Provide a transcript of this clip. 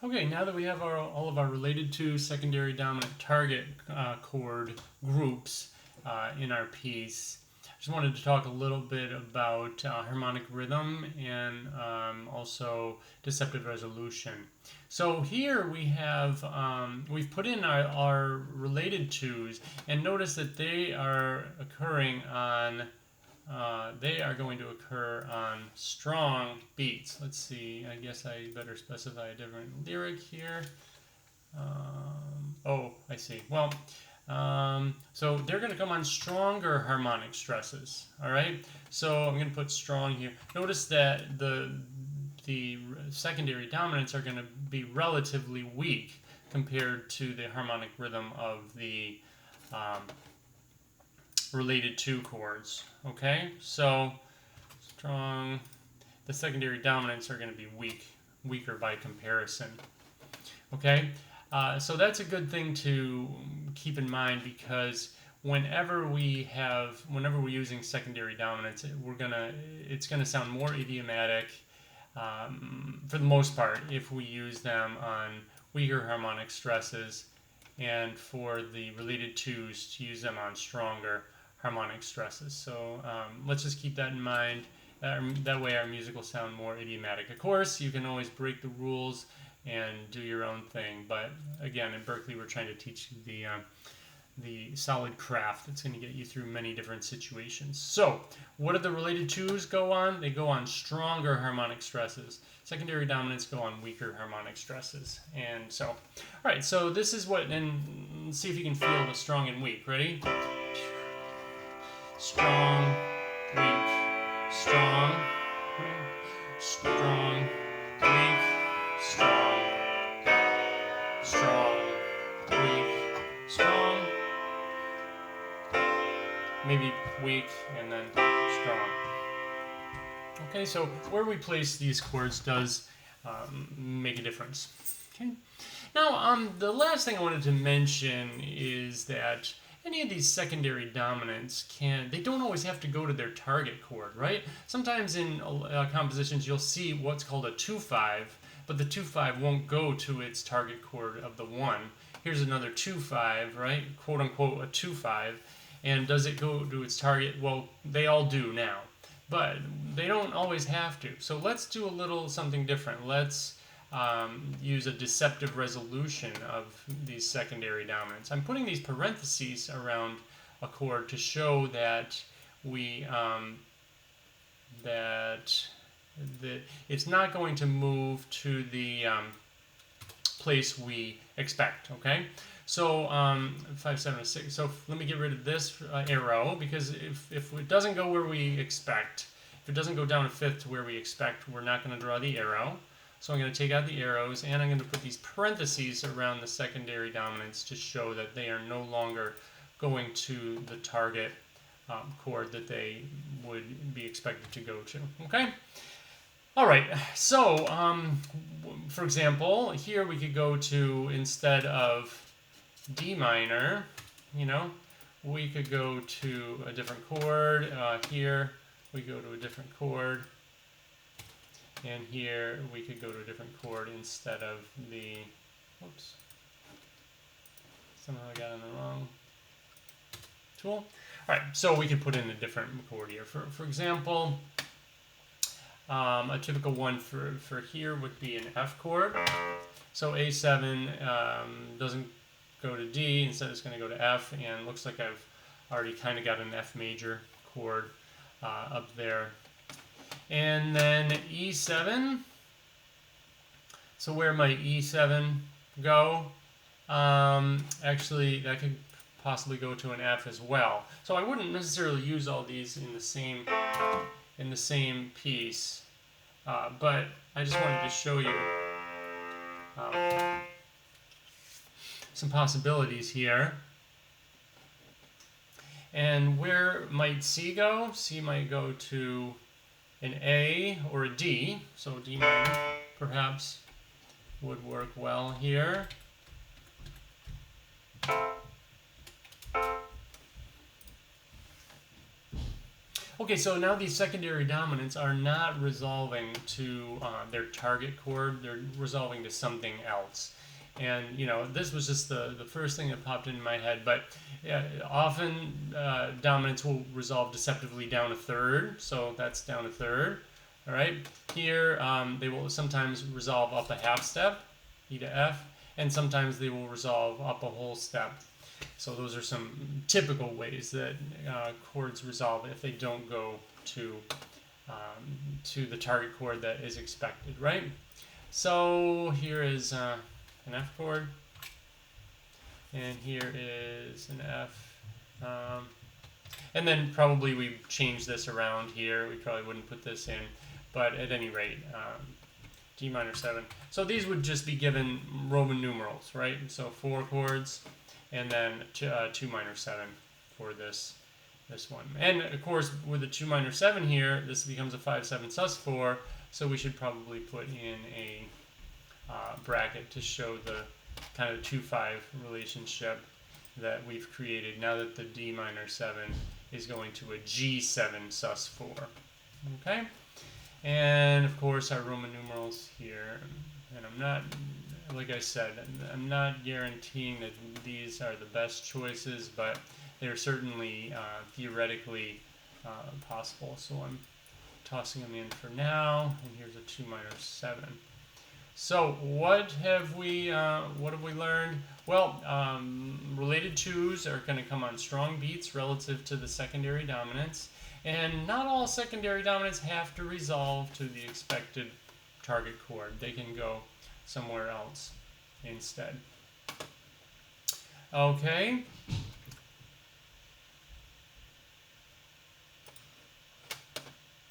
Okay, now that we have all of our related to secondary dominant target chord groups in our piece, I just wanted to talk a little bit about harmonic rhythm and also deceptive resolution. So here we have, we've put in our related twos, and notice that they are occurring on they are going to occur on strong beats. Let's see, I guess I better specify a different lyric here. Oh, I see. Well, so they're going to come on stronger harmonic stresses. All right. So I'm going to put strong here. Notice that the secondary dominants are going to be relatively weak compared to the harmonic rhythm of the related to chords. Okay, so strong. The secondary dominants are going to be weaker by comparison. Okay, so that's a good thing to keep in mind, because whenever we're using secondary dominants, it's gonna sound more idiomatic for the most part if we use them on weaker harmonic stresses, and for the related twos to use them on stronger harmonic stresses. So let's just keep that in mind. That way our music will sound more idiomatic. Of course, you can always break the rules and do your own thing, but again, in Berkeley, we're trying to teach you the solid craft that's going to get you through many different situations. So, what do the related twos go on? They go on stronger harmonic stresses. Secondary dominants go on weaker harmonic stresses. And so, all right, so this is what, and see if you can feel the strong and weak. Ready? Strong, weak, strong, strong, weak, strong, strong, weak, strong, maybe weak, and then strong. Okay, so where we place these chords does make a difference. Okay. Now, the last thing I wanted to mention is that any of these secondary dominants they don't always have to go to their target chord, right? Sometimes in compositions you'll see what's called a 2-5, but the 2-5 won't go to its target chord of the 1. Here's another 2-5, right? Quote unquote a 2-5. And does it go to its target? Well, they all do now, but they don't always have to. So let's do a little something different. Let's use a deceptive resolution of these secondary dominants. I'm putting these parentheses around a chord to show that that it's not going to move to the place we expect. Okay, so 5, 7, 6. So let me get rid of this arrow, because if it doesn't go where we expect, if it doesn't go down a fifth to where we expect, we're not going to draw the arrow. So I'm going to take out the arrows, and I'm going to put these parentheses around the secondary dominants to show that they are no longer going to the target chord that they would be expected to go to. Okay? All right, so for example, here we could go to, instead of D minor, we could go to a different chord. Here we go to a different chord. And here we could go to a different chord instead of the, whoops, somehow I got in the wrong tool. All right, so we could put in a different chord here. For example, a typical one for here would be an F chord. So A7 doesn't go to D, instead it's going to go to F, and looks like I've already kind of got an F major chord up there. And then E7. So where might E7 go? Actually, that could possibly go to an F as well. So I wouldn't necessarily use all these in the same piece, but I just wanted to show you some possibilities here. And where might C go? C might go to an A or a D, so D minor perhaps would work well here. Okay, so now these secondary dominants are not resolving to their target chord, they're resolving to something else. And, you know, this was just the first thing that popped into my head, but often dominants will resolve deceptively down a third, so that's down a third. All right, here they will sometimes resolve up a half step, E to F, and sometimes they will resolve up a whole step. So those are some typical ways that chords resolve if they don't go to the target chord that is expected, right? So here is an F chord, and here is an F. And then probably we change this around here. We probably wouldn't put this in, but at any rate, D minor 7. So these would just be given Roman numerals, right? So 4 chords, and then 2 minor 7 for this one. And of course, with the 2 minor 7 here, this becomes a 5/7 sus4. So we should probably put in a bracket to show the kind of 2-5 relationship that we've created now that the D minor 7 is going to a G7 sus4. Okay? And of course our Roman numerals here, and I'm not, like I said, I'm not guaranteeing that these are the best choices, but they're certainly theoretically possible. So I'm tossing them in for now, and here's a 2 minor 7. So what have we learned? Well, related twos are going to come on strong beats relative to the secondary dominants, and not all secondary dominants have to resolve to the expected target chord. They can go somewhere else instead. Okay,